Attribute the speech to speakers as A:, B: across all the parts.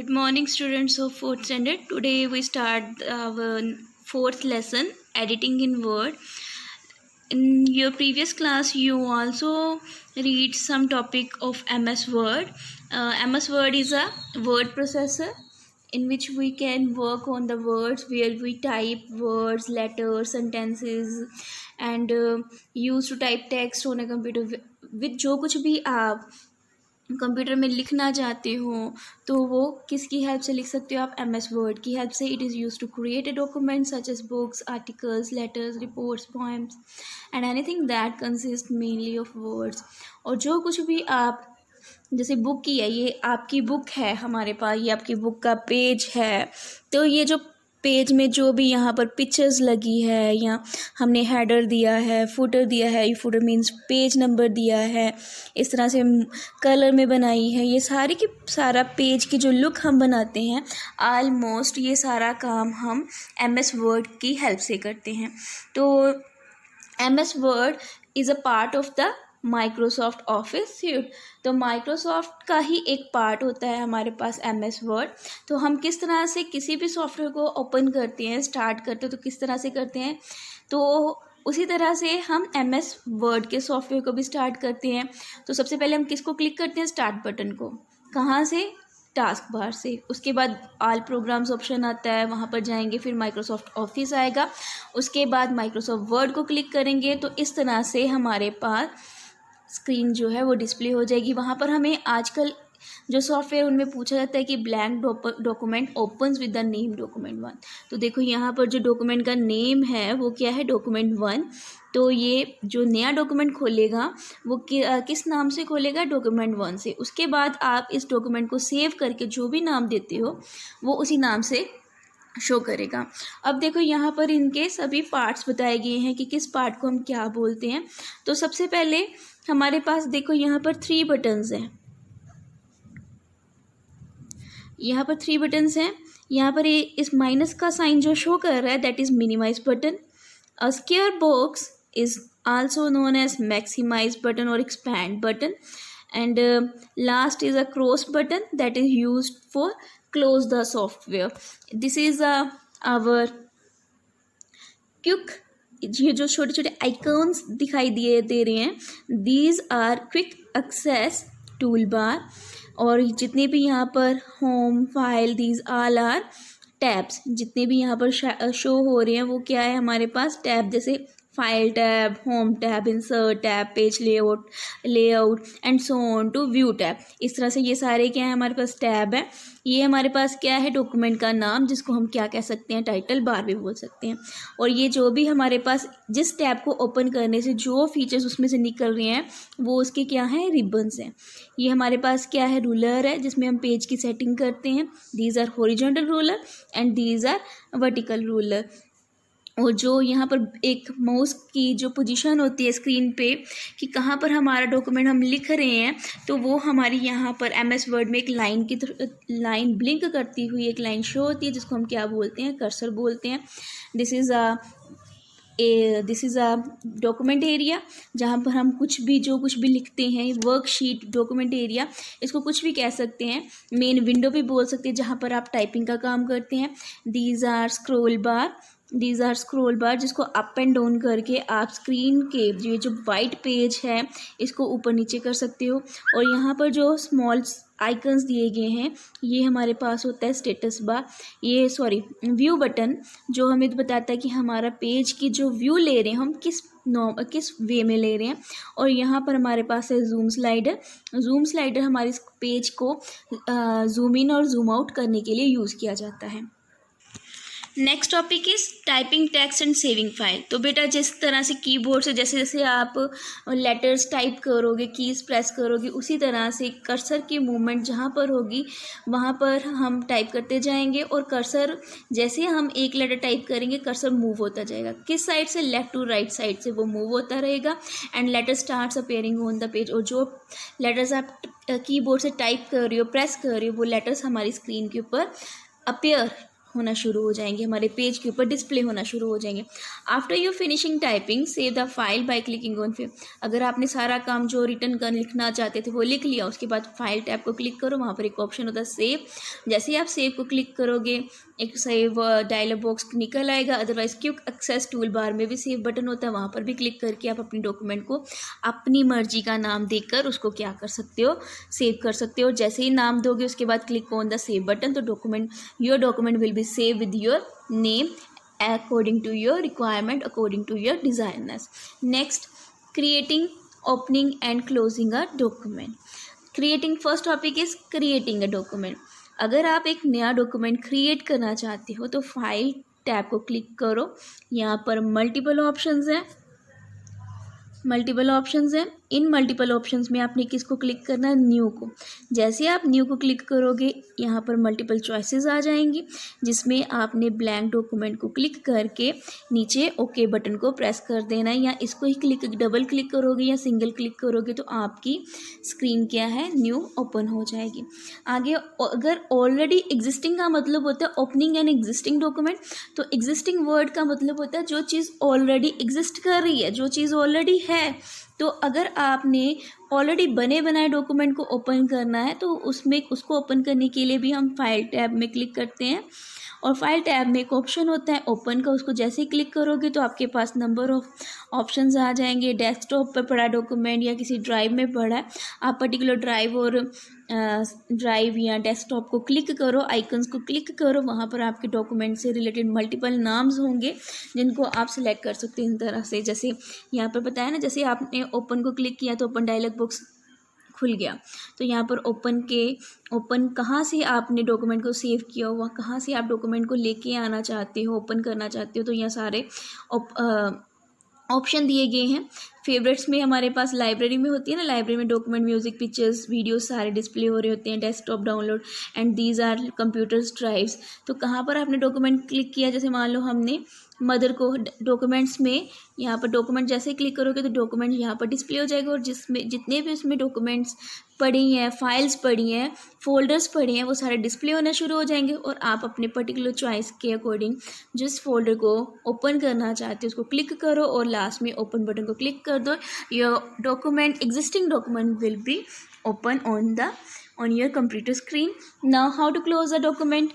A: Good morning, students of 4th standard. Today we start our fourth lesson, editing in Word. In your previous class, you also read some topic of MS Word. MS Word is a word processor in which we can work on the words where we type words, letters, sentences, and use to type text on a computer with जो कुछ भी आप computer में लिखना चाहते हो तो वो किसकी हेल्प से लिख सकते हो आप MS वर्ड की हेल्प से. It is use to create a document such as books, articles, letters, reports, poems and anything that consist mainly of words. और जो कुछ भी आप जैसे बुक की है, ये आपकी बुक है हमारे पास, ये आपकी बुक का पेज है. तो ये जो पेज में जो भी यहाँ पर पिक्चर्स लगी है या हमने हेडर दिया है, फुटर दिया है, ये फुटर मीन्स पेज नंबर दिया है, इस तरह से कलर में बनाई है, ये सारी की सारा पेज की जो लुक हम बनाते हैं ऑलमोस्ट ये सारा काम हम MS वर्ड की हेल्प से करते हैं. तो MS word is a part of the Microsoft office suit. तो माइक्रोसॉफ्ट का ही एक पार्ट होता है हमारे पास MS वर्ड. तो हम किस तरह से किसी भी सॉफ्टवेयर को ओपन करते हैं, स्टार्ट करते हैं, तो किस तरह से करते हैं, तो उसी तरह से हम MS वर्ड के सॉफ्टवेयर को भी स्टार्ट करते हैं. तो सबसे पहले हम किसको क्लिक करते हैं, स्टार्ट बटन को. कहाँ से, टास्क बार से. उसके बाद ऑल प्रोग्राम्स ऑप्शन आता है, वहाँ पर जाएंगे, फिर माइक्रोसॉफ्ट ऑफिस आएगा, उसके बाद माइक्रोसॉफ्ट वर्ड को क्लिक करेंगे. तो इस तरह से हमारे पास स्क्रीन जो है वो डिस्प्ले हो जाएगी. वहाँ पर हमें आजकल जो सॉफ्टवेयर उनमें पूछा जाता है कि blank document opens with the name document 1. तो देखो यहाँ पर जो डॉक्यूमेंट का नेम है वो क्या है, डॉक्यूमेंट 1. तो ये जो नया डॉक्यूमेंट खोलेगा वो किस नाम से खोलेगा, डॉक्यूमेंट 1 से. उसके बाद आप इस डॉक्यूमेंट को सेव करके जो भी नाम देते हो वो उसी नाम से शो करेगा. अब देखो यहाँ पर इनके सभी पार्ट्स बताए गए हैं कि किस पार्ट को हम क्या बोलते हैं. तो सबसे पहले हमारे पास देखो यहाँ पर 3 बटन्स हैं, यहाँ पर 3 बटन्स हैं. यहाँ पर ये इस माइनस का साइन जो शो कर रहा है that is minimize button. A square box is also known as maximize button और expand button. And last is a cross button that is used for close the software. This is our quick, ये जो छोटे छोटे icons दिखाई दे रहे हैं, these are quick access toolbar. और जितने भी यहाँ पर home, file, these all are tabs. जितने भी यहाँ पर शो हो रहे हैं वो क्या है हमारे पास, टैब. जैसे file tab, home tab, insert tab, page layout and so on to view tab. इस तरह से ये सारे क्या है हमारे पास टैब है. ये हमारे पास क्या है, डॉक्यूमेंट का नाम, जिसको हम क्या कह सकते हैं, टाइटल बार भी बोल सकते हैं. और ये जो भी हमारे पास जिस टैब को ओपन करने से जो फीचर्स उसमें से निकल रहे हैं वो उसके क्या हैं, रिबन्स हैं. ये हमारे पास क्या है, रूलर है जिसमें हम पेज की सेटिंग करते हैं. These are horizontal ruler and these are vertical ruler. और जो यहाँ पर एक माउस की जो पोजीशन होती है स्क्रीन पे कि कहाँ पर हमारा डॉक्यूमेंट हम लिख रहे हैं, तो वो हमारी यहाँ पर MS वर्ड में एक लाइन की लाइन ब्लिंक करती हुई एक लाइन शो होती है जिसको हम क्या बोलते हैं, कर्सर बोलते हैं. This is a document area जहाँ पर हम कुछ भी लिखते हैं. वर्कशीट, डॉक्यूमेंट एरिया, इसको कुछ भी कह सकते हैं. मेन विंडो भी बोल सकते हैं जहाँ पर आप टाइपिंग का काम करते हैं. दीज आर स्क्रोल बार जिसको अप एंड डाउन करके आप स्क्रीन के ये जो वाइट पेज है इसको ऊपर नीचे कर सकते हो. और यहाँ पर जो स्मॉल आइकन्स दिए गए हैं ये हमारे पास होता है स्टेटस बार, व्यू बटन, जो हमें बताता है कि हमारा पेज की जो व्यू ले रहे हैं हम किस वे में ले रहे हैं. और यहाँ पर हमारे पास है जूम स्लाइडर हमारे पेज को जूम इन और जूम आउट करने के लिए यूज़ किया जाता है. Next topic is typing text and saving file. तो बेटा जिस तरह से कीबोर्ड से जैसे जैसे आप लेटर्स टाइप करोगे, कीज़ प्रेस करोगे, उसी तरह से कर्सर की मूवमेंट जहाँ पर होगी वहाँ पर हम टाइप करते जाएंगे. और कर्सर जैसे हम एक लेटर टाइप करेंगे कर्सर मूव होता जाएगा. किस साइड से, लेफ़्ट टू राइट साइड से वो मूव होता रहेगा. And later starts appearing on the page. और जो लेटर्स आप कीबोर्ड से टाइप कर रहे हो, प्रेस कर रहे हो, वो लेटर्स हमारी स्क्रीन के ऊपर अपेयर होना शुरू हो जाएंगे, हमारे पेज के ऊपर डिस्प्ले होना शुरू हो जाएंगे। After you finishing typing save the file by clicking on फिर। अगर आपने सारा काम जो रिटर्न कर लिखना चाहते थे वो लिख लिया, उसके बाद फाइल टैब को क्लिक करो, वहाँ पर एक ऑप्शन होता है सेव। जैसे ही आप सेव को क्लिक करोगे एक सेव डायलॉग बॉक्स निकल आएगा। Otherwise quick access tool bar में भी सेव बटन होता है, वहाँ पर भी क्लिक करके आप अपनी डॉक्यूमेंट को अपनी मर्जी का नाम देकर उसको क्या कर सकते हो, सेव कर सकते हो। जैसे ही नाम दोगे उसके बाद click on the save button, तो your document will be save with your name according to your requirement, according to your designers. Next, creating, opening and closing a document. Creating, first topic is creating a document. अगर आप एक नया document create करना चाहते हो तो file tab को click करो, यहाँ पर मल्टीपल ऑप्शंस हैं, इन मल्टीपल ऑप्शंस में आपने किसको क्लिक करना है, न्यू को। जैसे आप न्यू को क्लिक करोगे यहाँ पर मल्टीपल चॉइसेस आ जाएंगी, जिसमें आपने ब्लैंक डॉक्यूमेंट को क्लिक करके नीचे ओके बटन को प्रेस कर देना है, या इसको ही डबल क्लिक करोगे या सिंगल क्लिक करोगे तो आपकी स्क्रीन क्या है, न्यू ओपन हो जाएगी। आगे अगर ऑलरेडी एग्जिस्टिंग का मतलब होता है ओपनिंग एन एग्जिस्टिंग डॉक्यूमेंट, तो एग्जिस्टिंग वर्ड का मतलब होता है जो चीज़ ऑलरेडी एग्जिस्ट कर रही है, जो चीज़ ऑलरेडी है। तो अगर आपने ऑलरेडी बने बनाए डॉक्यूमेंट को ओपन करना है तो उसको ओपन करने के लिए भी हम फाइल टैब में क्लिक करते हैं, और फाइल टैब में एक ऑप्शन होता है ओपन का, उसको जैसे ही क्लिक करोगे तो आपके पास नंबर ऑफ ऑप्शंस आ जाएंगे। डेस्कटॉप पर पड़ा डॉक्यूमेंट या किसी ड्राइव में पड़ा है, आप पर्टिकुलर ड्राइव या डेस्कटॉप को क्लिक करो, आइकन्स को क्लिक करो, वहाँ पर आपके डॉक्यूमेंट से रिलेटेड मल्टीपल नाम्स होंगे जिनको आप सिलेक्ट कर सकते हैं इस तरह से। जैसे यहाँ पर बताया ना, जैसे आपने ओपन को क्लिक किया तो ओपन डायलॉग बॉक्स खुल गया, तो यहाँ पर ओपन कहाँ से आपने डॉक्यूमेंट को सेव किया हुआ, कहाँ से आप डॉक्यूमेंट को लेके आना चाहते हो, ओपन करना चाहते हो, तो यहाँ सारे ऑप्शन दिए गए हैं। फेवरेट्स में हमारे पास लाइब्रेरी में होती है ना, लाइब्रेरी में डॉक्यूमेंट, म्यूजिक, पिक्चर्स, वीडियोस सारे डिस्प्ले हो रहे होते हैं, desktop download and these are computers drives. तो कहाँ पर आपने डॉक्यूमेंट क्लिक किया, जैसे मान लो हमने मदर को डॉक्यूमेंट्स में, यहाँ पर डॉक्यूमेंट जैसे ही क्लिक करोगे तो डॉक्यूमेंट यहाँ पर डिस्प्ले हो जाएगा, और जिसमें जितने भी उसमें डॉक्यूमेंट्स पड़ी हैं, फाइल्स पड़ी हैं, फोल्डर्स पड़े हैं, वो सारे डिस्प्ले होना शुरू हो जाएंगे, और आप अपने पर्टिकुलर चॉइस के अकॉर्डिंग जिस फोल्डर को ओपन करना चाहते हो उसको क्लिक करो और लास्ट में ओपन बटन को क्लिक कर दो। Your document, existing document will B open on your computer screen. Now how to close a document?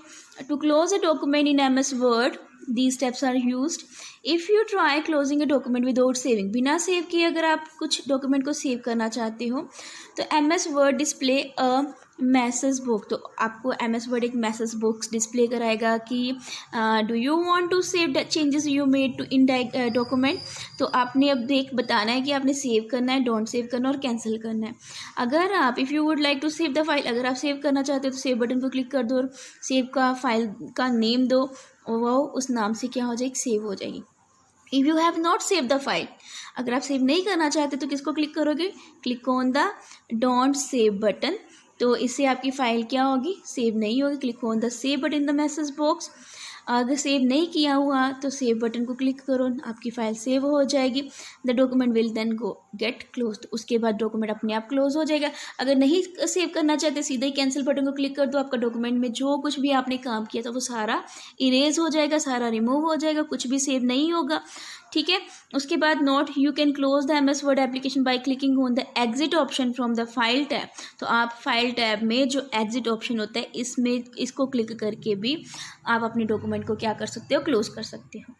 A: To close a document in MS Word, these steps are used. If you try closing a document without saving, बिना save किए अगर आप कुछ document को save करना चाहते हो तो MS Word display a message book, तो आपको MS Word एक मैसेज बुक्स डिस्प्ले कराएगा कि do you want to save the changes you made to in document. तो आपने अब बताना है कि आपने सेव करना है, डोंट सेव करना और कैंसिल करना है। अगर आप if you would like to save the file, अगर आप सेव करना चाहते हो तो सेव बटन पर क्लिक कर दो और सेव का फाइल का नेम दो, और वो उस नाम से क्या हो जाएगी, सेव हो जाएगी। If you have not save the file, अगर आप सेव नहीं करना चाहते तो किसको क्लिक करोगे, click on the don't save button, तो इससे आपकी फ़ाइल क्या होगी, सेव नहीं होगी। Click on the save button in the message box, अगर सेव नहीं किया हुआ तो सेव बटन को क्लिक करो, आपकी फ़ाइल सेव हो जाएगी। The document will then go get close, उसके बाद डॉक्यूमेंट अपने आप क्लोज हो जाएगा। अगर नहीं सेव करना चाहते सीधे ही कैंसिल बटन को क्लिक कर दो, आपका डॉक्यूमेंट में जो कुछ भी आपने काम किया था वो सारा इरेज हो जाएगा, सारा रिमूव हो जाएगा, कुछ भी सेव नहीं होगा। ठीक है, उसके बाद note, you can close the MS Word application by clicking on the exit option from the file tab. तो आप फाइल टैब में जो एग्जिट ऑप्शन होता है इसको क्लिक करके भी आप अपने डॉक्यूमेंट को क्या कर सकते हो, क्लोज कर सकते हो।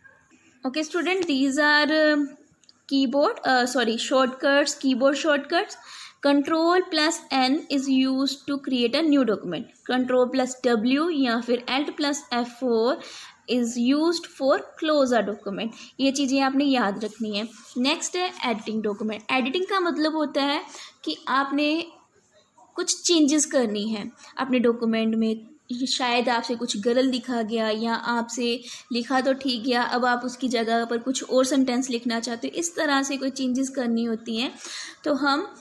A: Okay student, these are shortcuts, keyboard shortcuts. Ctrl+N is used to create a new document. Ctrl+W या फिर Alt+F4 is used for close a document. ये चीज़ें आपने याद रखनी है। नेक्स्ट है एडिटिंग डॉक्यूमेंट। एडिटिंग का मतलब होता है कि आपने कुछ चेंजेस करनी है अपने डॉक्यूमेंट में, शायद आपसे कुछ गलत लिखा गया या आपसे लिखा तो ठीक गया, अब आप उसकी जगह पर कुछ और सेंटेंस लिखना चाहते हो, इस तरह से कोई चेंजेस करनी होती हैं तो हम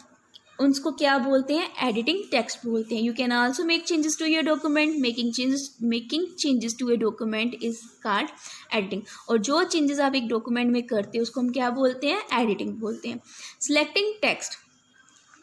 A: उनको क्या बोलते हैं, एडिटिंग टेक्स्ट बोलते हैं। You can also make changes to your document, making changes to a document is called editing. और जो चेंजेस आप एक डॉक्यूमेंट में करते हो उसको हम क्या बोलते हैं, एडिटिंग बोलते हैं। सिलेक्टिंग टेक्स्ट,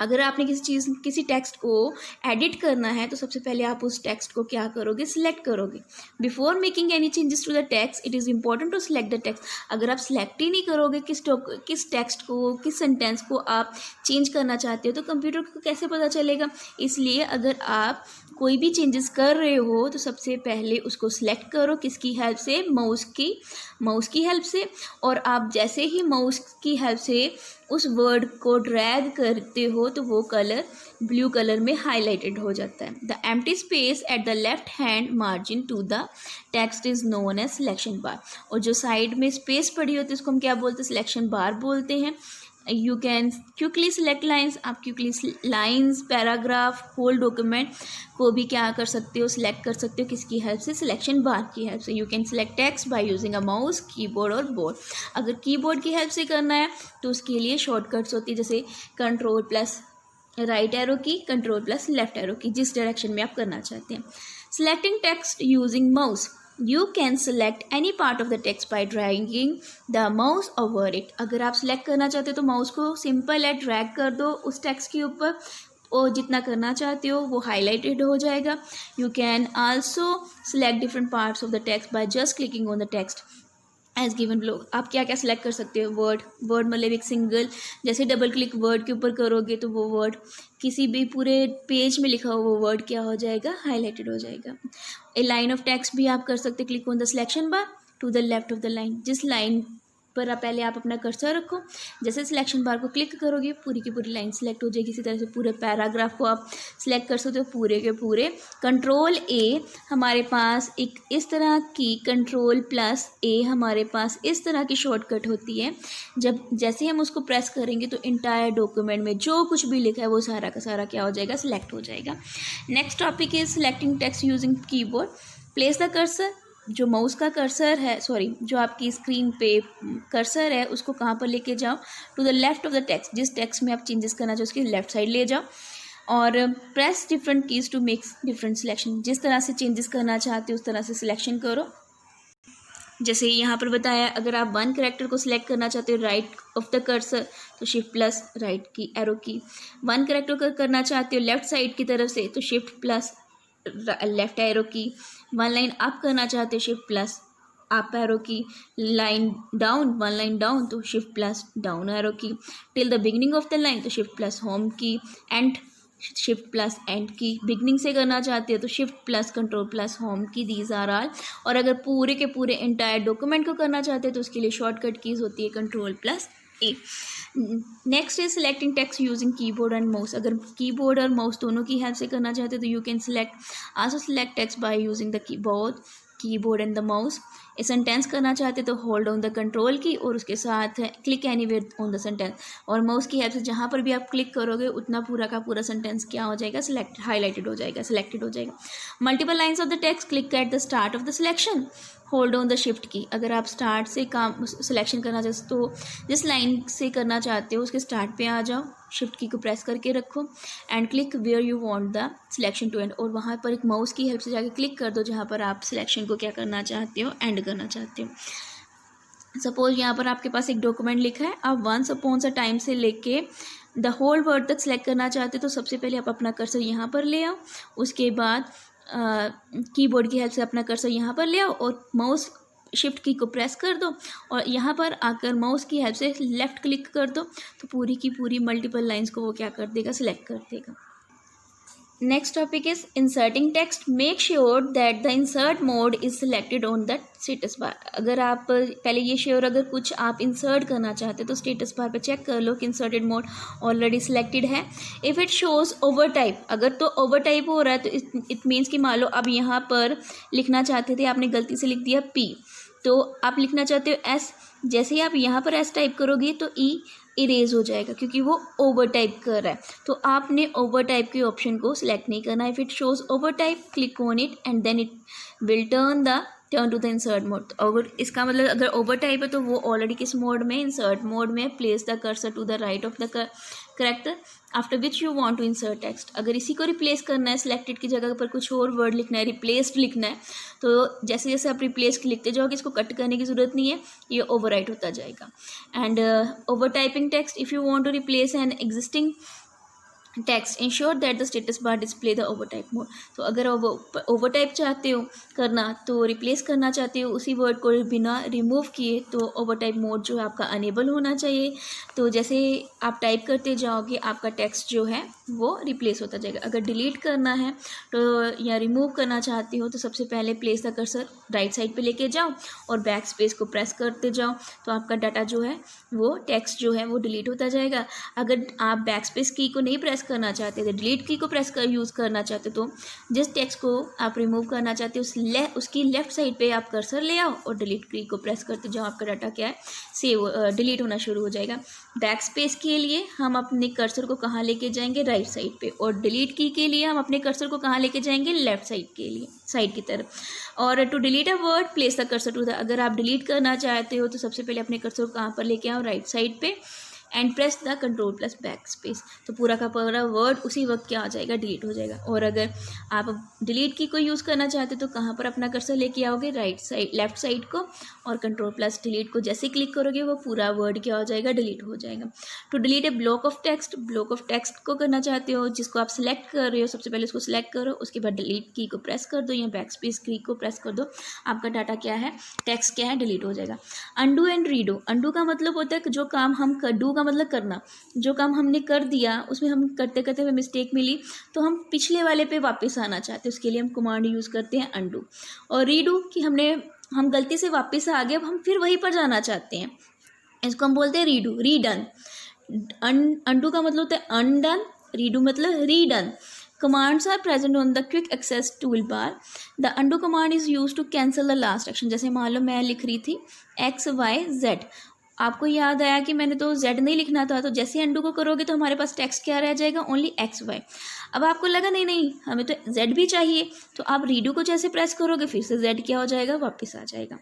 A: अगर आपने किसी टेक्स्ट को एडिट करना है तो सबसे पहले आप उस टेक्स्ट को क्या करोगे, सिलेक्ट करोगे। Before making any changes to the text it is important to select the text. अगर आप सिलेक्ट ही नहीं करोगे किस टेक्स्ट को, किस सेंटेंस को आप चेंज करना चाहते हो, तो कंप्यूटर को कैसे पता चलेगा। इसलिए अगर आप कोई भी चेंजेस कर रहे हो तो सबसे पहले उसको सिलेक्ट करो, किसकी हेल्प से, माउस की हेल्प से। और आप जैसे ही माउस की हेल्प से उस वर्ड को ड्रैग करते हो तो वो कलर ब्लू कलर में हाईलाइटेड हो जाता है। The empty space at the left hand margin to the text is known as selection bar. और जो साइड में स्पेस पड़ी होती है उसको हम क्या बोलते हैं, सिलेक्शन बार बोलते हैं। You can quickly select lines, आप quickly lines, paragraph, whole document को भी क्या कर सकते हो, सिलेक्ट कर सकते हो, किसकी हेल्प से, सिलेक्शन बार की हेल्प से। You can select text by using a mouse, keyboard और बोर्ड। अगर कीबोर्ड की हेल्प से करना है तो उसके लिए शॉर्टकट्स होती है, जैसे कंट्रोल प्लस राइट एरो की, कंट्रोल प्लस लेफ्ट एरो की, जिस डायरेक्शन में आप करना चाहते हैं। Selecting text using mouse, You can select any part of the text by dragging the mouse over it। अगर आप select करना चाहते हो तो माउस को सिंपल है ड्रैग कर दो उस टेक्स्ट के ऊपर, और जितना करना चाहते हो वो हाईलाइटेड हो जाएगा। You can also select different parts of the text by just clicking on the text as given below. आप क्या क्या सिलेक्ट कर सकते हो, वर्ड मतलब एक सिंगल, जैसे डबल क्लिक वर्ड के ऊपर करोगे तो वो वर्ड किसी भी पूरे पेज में लिखा हो वो वर्ड क्या हो जाएगा, हाईलाइटेड हो जाएगा। ए लाइन ऑफ टेक्स्ट भी आप कर सकते हैं, click on the selection bar to the left of the line. जिस लाइन पर आप पहले आप अपना कर्सर रखो, जैसे सिलेक्शन बार को क्लिक करोगे पूरी की पूरी लाइन सिलेक्ट हो जाएगी। इसी तरह से पूरे पैराग्राफ को आप सिलेक्ट कर सकते हो पूरे के पूरे। कंट्रोल ए हमारे पास एक इस तरह की, कंट्रोल प्लस ए हमारे पास इस तरह की शॉर्टकट होती है। जब जैसे हम उसको प्रेस करेंगे तो इंटायर डॉक्यूमेंट में जो कुछ भी लिखा है वो सारा का सारा क्या हो जाएगा, सिलेक्ट हो जाएगा। Next topic is selecting text using keyboard. Place the cursor, जो माउस का कर्सर है, जो आपकी स्क्रीन पे कर्सर है उसको कहाँ पर लेके जाओ, to the left of the text. जिस टेक्स्ट में आप चेंजेस करना चाहो उसकी लेफ्ट साइड ले जाओ और press different keys to make different selection. जिस तरह से चेंजेस करना चाहते हो उस तरह से सिलेक्शन करो। जैसे यहाँ पर बताया, अगर आप वन कैरेक्टर को सिलेक्ट करना चाहते हो राइट ऑफ द कर्सर तो शिफ्ट प्लस राइट की एरो की। वन कैरेक्टर को करना चाहते हो लेफ्ट साइड की तरफ से तो shift plus left arrow key. One line up करना चाहते हो shift plus up arrow key. Line down, one line down तो shift plus down arrow key. Till the beginning of the line तो shift plus home key. And shift plus end key. Beginning से करना चाहते हो तो shift plus control plus home key. These are all. और अगर पूरे के पूरे एंटायर डॉक्यूमेंट को करना चाहते हो तो उसके लिए शॉर्टकट कीज होती है control plus A. Next is selecting text using keyboard and mouse. अगर कीबोर्ड और माउस दोनों की हेल्प से करना चाहते हो तो you can also select text bye using the keyboard and the mouse. A sentence करना चाहते तो होल्ड ऑन द कंट्रोल की और उसके साथ click anywhere on the sentence. और माउस की हेल्प से जहाँ पर भी आप क्लिक करोगे उतना पूरा का पूरा सेंटेंस क्या हो जाएगा, हाईलाइटेड हो जाएगा, सिलेक्टेड हो जाएगा। Multiple lines of the text, click at the start of the selection, hold on the shift की। अगर आप स्टार्ट से काम सिलेक्शन करना चाहते तो जिस लाइन से करना चाहते हो उसके स्टार्ट पे आ जाओ, शिफ्ट की को प्रेस करके रखो and click where you want the selection to end. और वहाँ पर एक माउस की हेल्प से जाके क्लिक कर दो जहाँ पर आप सिलेक्शन को क्या करना चाहते हो, एंड करना चाहते हो। सपोज यहाँ पर आपके पास एक डॉक्यूमेंट लिखा है, आप वंस अपॉन अ टाइम से लेके द होल वर्ड तक सिलेक्ट करना चाहते हो तो सबसे पहले आप अपना कर्सर यहाँ पर ले आओ। उसके बाद कीबोर्ड की हेल्प से अपना कर्सर यहाँ पर ले आओ और माउस शिफ्ट की को प्रेस कर दो और यहाँ पर आकर माउस की हेल्प से लेफ़्ट क्लिक कर दो तो पूरी की पूरी मल्टीपल लाइंस को वो क्या कर देगा, सिलेक्ट कर देगा। Next topic is inserting text. Make sure that the insert mode is selected on the status बार। अगर आप पहले ये श्योर, अगर कुछ आप इंसर्ट करना चाहते हो तो स्टेटस बार पे चेक कर लो कि इंसर्टेड मोड ऑलरेडी सिलेक्टेड है। If it shows over type, अगर तो ओवर टाइप हो रहा है तो इट मीन्स कि मान लो अब यहाँ पर लिखना चाहते थे, आपने गलती से लिख दिया पी, तो आप लिखना चाहते हो एस। जैसे ही आप यहाँ पर एस टाइप करोगे तो ई इरेज हो जाएगा क्योंकि वो ओवर टाइप कर रहा है। तो आपने ओवर टाइप के ऑप्शन को सिलेक्ट नहीं करना है। If it shows over type, click on it and then it will turn to the insert mode. अगर इसका मतलब अगर ओवर टाइप है तो वो ऑलरेडी किस मोड में, इंसर्ट मोड में। Place the cursor to the right of the character after which you want to insert text. अगर इसी को रिप्लेस करना है, सिलेक्टेड की जगह पर कुछ और वर्ड लिखना है, रिप्लेस्ड लिखना है, तो जैसे जैसे आप रिप्लेस लिखते जाओगे इसको कट करने की ज़रूरत नहीं है, ये ओवरराइट होता जाएगा। And over typing text, if you want to replace an existing text ensure that the status bar display the overtype mode. तो अगर ओवरटाइप चाहते हो करना, तो रिप्लेस करना चाहते हो उसी वर्ड को बिना रिमूव किए, तो ओवरटाइप मोड जो है आपका अनेबल होना चाहिए। तो जैसे आप टाइप करते जाओगे आपका टेक्स्ट जो है वो रिप्लेस होता जाएगा। अगर डिलीट करना है तो या रिमूव करना चाहते हो तो सबसे पहले place the cursor right side पे लेके जाओ और बैक स्पेस को प्रेस करते जाओ, तो आपका डाटा जो है वो टेक्स्ट जो है वो डिलीट होता जाएगा। अगर आप बैक स्पेस की को नहीं प्रेस करना चाहते थे, डिलीट की को प्रेस कर यूज़ करना चाहते, तो जिस टेक्स्ट को आप रिमूव करना चाहते हो उसकी लेफ्ट साइड पे आप कर्सर ले आओ और डिलीट की को प्रेस करते जाओ, आपका डाटा क्या है सेव डिलीट होना शुरू हो जाएगा। बैक स्पेस के लिए हम अपने कर्सर को कहाँ लेके जाएंगे, राइट साइड पे, और डिलीट की के लिए हम अपने कर्सर को कहाँ लेके जाएंगे, लेफ्ट साइड के लिए, साइड की तरफ। और to delete a word place the cursor to the, अगर आप डिलीट करना चाहते हो तो सबसे पहले अपने कर्सर को कहाँ पर लेके आओ, राइट साइड पे, and press the control plus back space, तो पूरा का पूरा वर्ड उसी वक्त क्या हो जाएगा, डिलीट हो जाएगा। और अगर आप डिलीट की को यूज़ करना चाहते हो तो कहाँ पर अपना कर्सर लेके आओगे, राइट साइड लेफ्ट साइड को, और कंट्रोल प्लस डिलीट को जैसे क्लिक करोगे वो पूरा वर्ड क्या हो जाएगा, डिलीट हो जाएगा। To delete a block of text, block of text को करना चाहते हो जिसको आप सिलेक्ट कर रहे हो, सबसे पहले उसको सिलेक्ट करो, उसके बाद डिलीट की को प्रेस कर दो या बैक स्पेस की को प्रेस कर दो, आपका डाटा क्या है, टेक्स्ट क्या है, डिलीट हो जाएगा। अंडू एंड रीडू, अंडू का मतलब होता है कि जो काम हम कर, डू का मतलब करना, जो काम हमने कर दिया उसमें हम करते करते हुए मिस्टेक मिली तो हम पिछले वाले पे वापस आना चाहते हैं, उसके लिए हम कमांड यूज़ करते हैं अंडू। और रीडू कि हम गलती से वापस आ गए, अब हम फिर वहीं पर जाना चाहते हैं, इसको हम बोलते हैं रीडू, रीडन। अंडू का मतलब होता है अनडन, रीडू मतलब रीडन। Commands are present on the quick access toolbar. The undo command is used to cancel the last action. जैसे मान लो मैं लिख रही थी x y z, आपको याद आया कि मैंने तो z नहीं लिखना था, तो जैसे अंडू को करोगे तो हमारे पास टेक्स्ट क्या रह जाएगा, ओनली एक्स वाई। अब आपको लगा नहीं नहीं हमें तो z भी चाहिए, तो आप रीडू को जैसे प्रेस करोगे फिर से z क्या हो जाएगा, वापस आ जाएगा।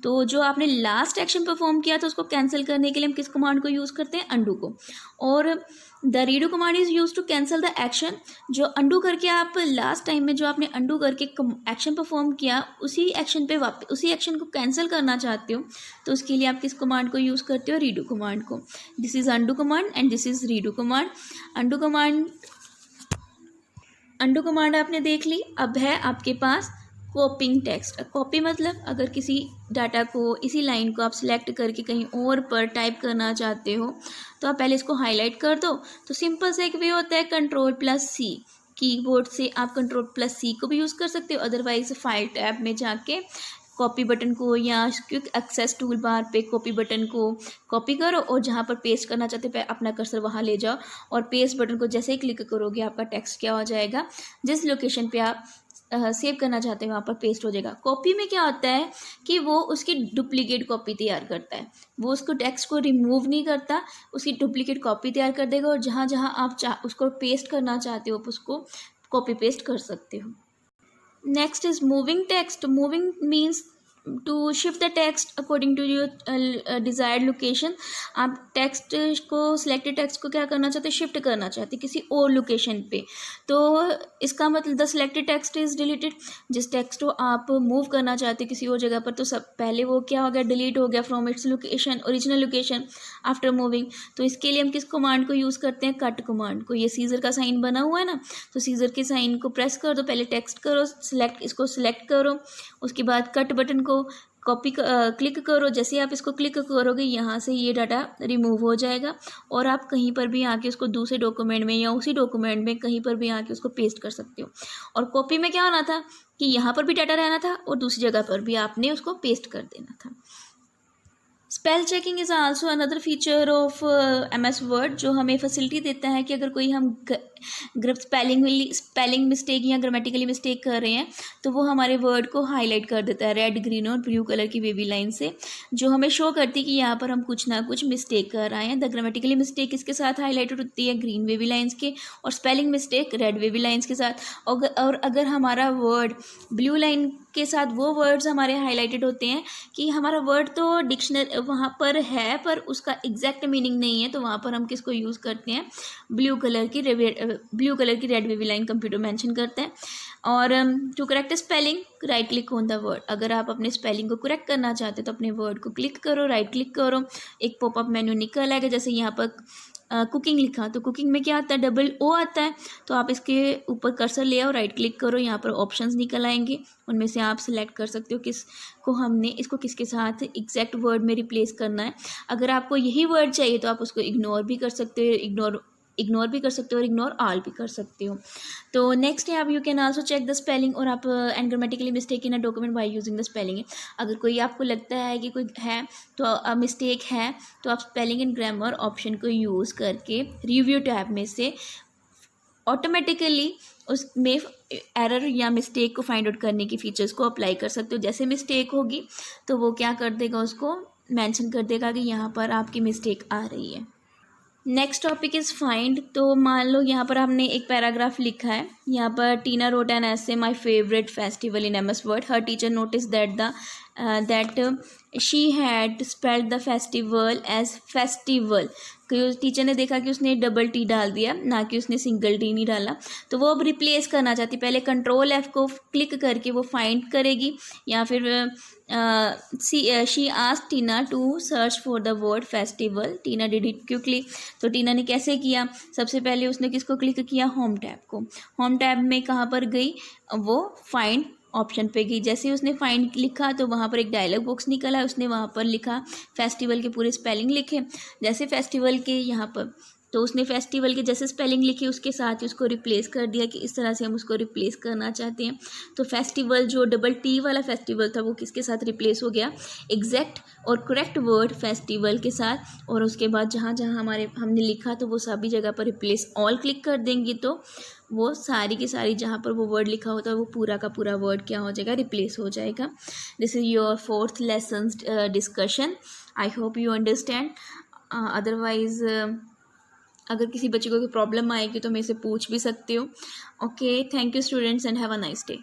A: तो जो आपने लास्ट एक्शन परफॉर्म किया था उसको कैंसिल करने के लिए हम किस कमांड को यूज़ करते हैं, अंडू को। और the redo command is use to cancel the action, जो अंडू करके आप लास्ट टाइम में जो आपने अंडू करके एक्शन परफॉर्म किया उसी एक्शन पे वापस उसी एक्शन को कैंसिल करना चाहते हो, तो उसके लिए आप किस कमांड को यूज़ करते हो, रीडू कमांड को। This is undo command and this is redo command. Undo command आपने देख ली। अब है आपके पास कॉपिंग टेक्स्ट। कॉपी मतलब अगर किसी डाटा को, इसी लाइन को आप सिलेक्ट करके कहीं और पर टाइप करना चाहते हो तो आप पहले इसको हाईलाइट कर दो। तो सिंपल से एक वे होता है कंट्रोल प्लस सी, कीबोर्ड से आप कंट्रोल प्लस सी को भी यूज़ कर सकते हो, अदरवाइज फाइल टैब में जाके कॉपी बटन को या क्विक एक्सेस टूल बार पे कॉपी बटन को कॉपी करो और जहाँ पर पेस्ट करना चाहते हो अपना कर्सर वहाँ ले जाओ और पेस्ट बटन को जैसे ही क्लिक करोगे आपका टेक्स्ट क्या हो जाएगा, जिस लोकेशन पे आप सेव करना चाहते हैं वहाँ पर पेस्ट हो जाएगा। कॉपी में क्या होता है कि वो उसकी डुप्लीकेट कॉपी तैयार करता है, वो उसको टेक्स्ट को रिमूव नहीं करता, उसकी डुप्लीकेट कॉपी तैयार कर देगा और जहाँ जहाँ आप उसको पेस्ट करना चाहते हो आप उसको कॉपी पेस्ट कर सकते हो। Next is moving text. Moving means to shift the text according to your desired location. आप टेक्स्ट को, सिलेक्टेड टेक्स्ट को क्या करना चाहते हैं, शिफ्ट करना चाहते हैं किसी और लोकेशन पे। तो इसका मतलब the selected text is deleted. जिस टेक्स्ट को आप मूव करना चाहते हैं किसी और जगह पर, तो सब पहले वो क्या हो गया, डिलीट हो गया from its location, original location after moving. तो इसके लिए हम किस कमांड को यूज़ करते हैं, कट कमांड को। ये सीजर का साइन बना हुआ है ना, तो सीजर के साइन को प्रेस कर दो, पहले टेक्स्ट करो, इसको सिलेक्ट करो, उसके बाद कट बटन को कॉपी क्लिक करो। जैसे आप इसको क्लिक करोगे यहाँ से ये डाटा रिमूव हो जाएगा और आप कहीं पर भी आके उसको दूसरे डॉक्यूमेंट में या उसी डॉक्यूमेंट में कहीं पर भी आके उसको पेस्ट कर सकते हो। और कॉपी में क्या होना था कि यहाँ पर भी डाटा रहना था और दूसरी जगह पर भी आपने उसको पेस्ट कर देना था। Spell checking is also another feature of MS word, जो हमें फैसिलिटी देता है कि अगर कोई हम स्पेलिंग मिस्टेक या ग्रामेटिकली मिस्टेक कर रहे हैं तो वो हमारे वर्ड को हाईलाइट कर देता है रेड, ग्रीन और ब्लू कलर की वेवी लाइन से, जो हमें शो करती है कि यहाँ पर हम कुछ ना कुछ मिस्टेक कर रहे हैं। द ग्रामेटिकली मिस्टेक इसके साथ हाईलाइटेड होती है ग्रीन वेवी लाइन्स के और spelling mistake red wavy lines के साथ। और अगर हमारा वर्ड ब्लू लाइन के साथ वो वर्ड्स हमारे हाईलाइटेड होते हैं कि हमारा वर्ड तो डिक्शनरी वहाँ पर है पर उसका एग्जैक्ट मीनिंग नहीं है, तो वहाँ पर हम किसको यूज़ करते हैं, ब्लू कलर की red wavy line computer mention करते हैं। और to correct spelling right click on the word. अगर आप अपने स्पेलिंग को करेक्ट करना चाहते हो तो अपने वर्ड को क्लिक करो, राइट क्लिक करो, एक पॉपअप मेन्यू निकल आएगा। जैसे यहाँ पर कुकिंग लिखा, तो कुकिंग में क्या आता है, डबल ओ आता है। तो आप इसके ऊपर कर्सर ले आओ, राइट क्लिक करो, यहाँ पर ऑप्शंस निकल आएंगे, उनमें से आप सिलेक्ट कर सकते हो किसको हमने इसको किसके साथ एग्जैक्ट वर्ड में रिप्लेस करना है। अगर आपको यही वर्ड चाहिए तो आप उसको इग्नोर भी कर सकते हो, इग्नोर भी कर सकते हो और इग्नोर ऑल भी कर सकते हो। तो नेक्स्ट है आप you can also check the spelling और आप and grammatically mistake in a document by using the spelling. अगर कोई आपको लगता है कि कोई है तो मिस्टेक है, तो आप स्पेलिंग एंड ग्रामर ऑप्शन को यूज़ करके रिव्यू टैब में से ऑटोमेटिकली उसमें एरर या मिस्टेक को फाइंड आउट करने की फीचर्स को अप्लाई कर सकते हो। जैसे मिस्टेक होगी तो वो क्या कर देगा, उसको मेंशन कर देगा कि यहाँ पर आपकी मिस्टेक आ रही है। Next topic is find. तो मान लो यहाँ पर हमने एक पैराग्राफ लिखा है, यहाँ पर Tina wrote an essay my favourite festival in MS Word, her teacher notice that she had spelled the festival as festival. Teacher ने देखा कि उसने डबल टी डाल दिया, ना कि उसने सिंगल टी नहीं डाला, तो वो अब रिप्लेस करना चाहती। पहले कंट्रोल F को क्लिक करके वो फाइंड करेगी, या फिर she asked Tina to search for the word festival, Tina did it quickly. तो टीना ने कैसे किया, सबसे पहले उसने किसको क्लिक किया, होम टैब को। होम टैब में कहाँ पर गई, वो फाइंड ऑप्शन पे गई। जैसे ही उसने फाइंड लिखा तो वहाँ पर एक डायलॉग बॉक्स निकला, उसने वहाँ पर लिखा फेस्टिवल के पूरे स्पेलिंग लिखे। जैसे फेस्टिवल के यहाँ पर, तो उसने फेस्टिवल के जैसे स्पेलिंग लिखी उसके साथ ही उसको रिप्लेस कर दिया कि इस तरह से हम उसको रिप्लेस करना चाहते हैं। तो फेस्टिवल जो डबल टी वाला फेस्टिवल था वो किसके साथ रिप्लेस हो गया, एग्जैक्ट और करेक्ट वर्ड फेस्टिवल के साथ। और उसके बाद जहाँ जहाँ हमने लिखा तो वो सभी जगह पर रिप्लेस ऑल क्लिक कर देंगे, तो वो सारी की सारी जहाँ पर वो वर्ड लिखा होता है वो पूरा का पूरा वर्ड क्या हो जाएगा, रिप्लेस हो जाएगा। This is your 4th lesson discussion. I hope you understand. Otherwise अगर किसी बच्चे को कोई प्रॉब्लम आएगी तो मेरे से पूछ भी सकते हो। Okay, thank you students and have a nice day.